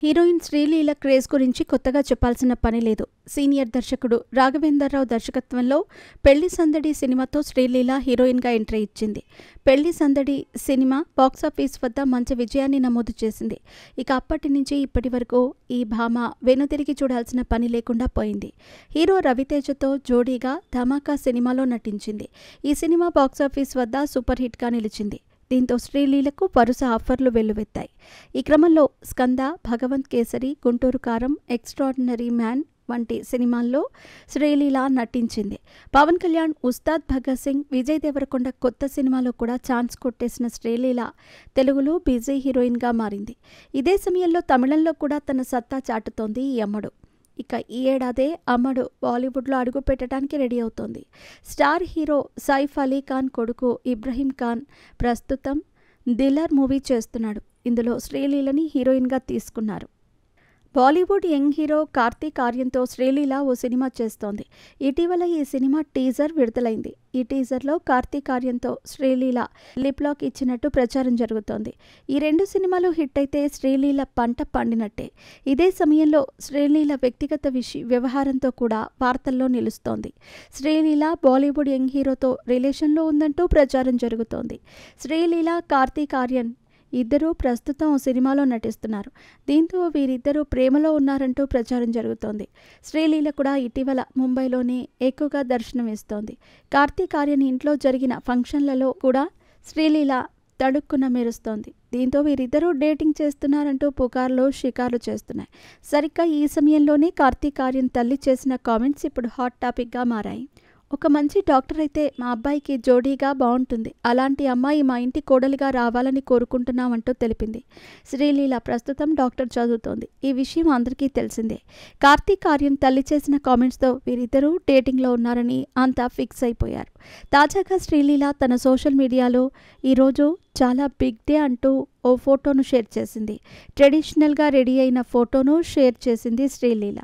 Heroine Sreeleela craze గురించి కొత్తగా చెప్పాల్సిన పని లేదు. సీనియర్ దర్శకుడు రాఘవేంద్రరావు దర్శకత్వంలో పెళ్లి సందడి సినిమాతో శ్రీలీల హీరోయిన్గా ఎంట్రీ ఇచ్చింది. పెళ్లి సందడి సినిమా బాక్సాఫీస్ వద్ద మంచి విజయాన్ని నమోదు చేసింది. ఇక అప్పటి నుంచి ఇప్పటి వరకు ఈ భామ వెనుతిరిగి చూడాల్సిన పని లేకుండా పోయింది. హీరో రవితేజతో జోడీగా ధమాకా సినిమాలో నటించింది. ఈ సినిమా బాక్సాఫీస్ వద్ద సూపర్ హిట్గా నిలిచింది. దీంతో శ్రీలీలకు వరుస ఆఫర్లు వెల్లువెత్తాయి. ఈ క్రమంలో స్కంద, భగవంత్ కేసరి, గుంటూరు కారం, ఎక్స్ట్రాడినరీ మ్యాన్ వంటి సినిమాల్లో శ్రీలీల నటించింది. పవన్ కళ్యాణ్, ఉస్తాద్ భగత్ సింగ్, విజయ్ దేవరకొండ కొత్త సినిమాలో కూడా ఛాన్స్ కొట్టేసిన శ్రీలీల తెలుగులో బిజీ హీరోయిన్గా మారింది. ఇదే సమయంలో తమిళంలో కూడా తన సత్తా చాటుతోంది ఈ అమ్మడు. ఇక ఈ ఏడాదే అమ్మడు బాలీవుడ్లో అడుగు పెట్టడానికి రెడీ అవుతోంది. స్టార్ హీరో సైఫ్ అలీ ఖాన్ కొడుకు ఇబ్రహీం ఖాన్ ప్రస్తుతం దిల్లర్ మూవీ చేస్తున్నాడు. ఇందులో శ్రీలీలని హీరోయిన్గా తీసుకున్నారు. బాలీవుడ్ యంగ్ హీరో కార్తీక్ ఆర్యన్తో శ్రీలీల ఓ సినిమా చేస్తోంది. ఇటీవల ఈ సినిమా టీజర్ విడుదలైంది. ఈ టీజర్లో కార్తీక్ ఆర్యన్తో శ్రీలీల లిప్ లాక్ ఇచ్చినట్టు ప్రచారం జరుగుతోంది. ఈ రెండు సినిమాలు హిట్ అయితే శ్రీలీల పంట పండినట్టే. ఇదే సమయంలో శ్రీలీల వ్యక్తిగత వ్యవహారంతో కూడా వార్తల్లో నిలుస్తోంది. శ్రీలీల బాలీవుడ్ యంగ్ హీరోతో రిలేషన్లో ఉందంటూ ప్రచారం జరుగుతోంది. శ్రీలీల, కార్తీక్ ఆర్యన్ ఇద్దరూ ప్రస్తుతం సినిమాలో నటిస్తున్నారు. దీంతో వీరిద్దరూ ప్రేమలో ఉన్నారంటూ ప్రచారం జరుగుతోంది. శ్రీలీల కూడా ఇటీవల ముంబైలోనే ఎక్కువగా దర్శనమిస్తోంది. కార్తీక్ ఆర్యన్ ఇంట్లో జరిగిన ఫంక్షన్లలో కూడా శ్రీలీల తడుక్కున మెరుస్తోంది. దీంతో వీరిద్దరూ డేటింగ్ చేస్తున్నారంటూ పుకార్లు, షికార్లు చేస్తున్నాయి. సరిగ్గా ఈ సమయంలోనే కార్తీక్ ఆర్యన్ తల్లి చేసిన కామెంట్స్ ఇప్పుడు హాట్ టాపిక్గా మారాయి. ఒక మంచి డాక్టర్ అయితే మా అబ్బాయికి జోడీగా బాగుంటుంది. అలాంటి అమ్మాయి మా ఇంటి కోడలిగా రావాలని కోరుకుంటున్నామంటూ తెలిపింది. శ్రీలీల ప్రస్తుతం డాక్టర్ చదువుతోంది. ఈ విషయం అందరికీ తెలిసిందే. కార్తీక్ ఆర్యన్ తల్లి చేసిన కామెంట్స్తో వీరిద్దరూ డేటింగ్లో ఉన్నారని అంతా ఫిక్స్ అయిపోయారు. తాజాగా శ్రీలీల తన సోషల్ మీడియాలో ఈరోజు చాలా బిగ్ డే అంటూ ఓ ఫోటోను షేర్ చేసింది. ట్రెడిషనల్గా రెడీ అయిన ఫోటోను షేర్ చేసింది శ్రీలీల.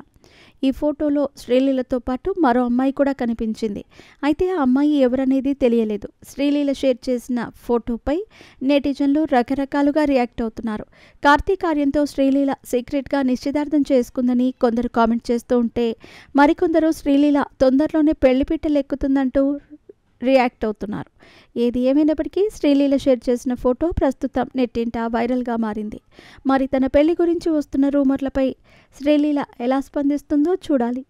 ఈ ఫోటోలో శ్రీలీలతో పాటు మరో అమ్మాయి కూడా కనిపించింది. అయితే ఆ అమ్మాయి ఎవరనేది తెలియలేదు. శ్రీలీల షేర్ చేసిన ఫోటోపై నెటిజన్లు రకరకాలుగా రియాక్ట్ అవుతున్నారు. కార్తీక్ ఆర్యన్తో శ్రీలీల సీక్రెట్గా నిశ్చితార్థం చేసుకుందని కొందరు కామెంట్ చేస్తూ ఉంటే, మరికొందరు శ్రీలీల తొందరలోనే పెళ్లిపీటలెక్కుతుందంటూ రియాక్ట్ అవుతున్నారు. ఏది ఏమైనప్పటికీ శ్రీలీల షేర్ చేసిన ఫోటో ప్రస్తుతం నెట్టింట వైరల్గా మారింది. మరి తన పెళ్లి గురించి వస్తున్న రూమర్లపై శ్రీలీల ఎలా స్పందిస్తుందో చూడాలి.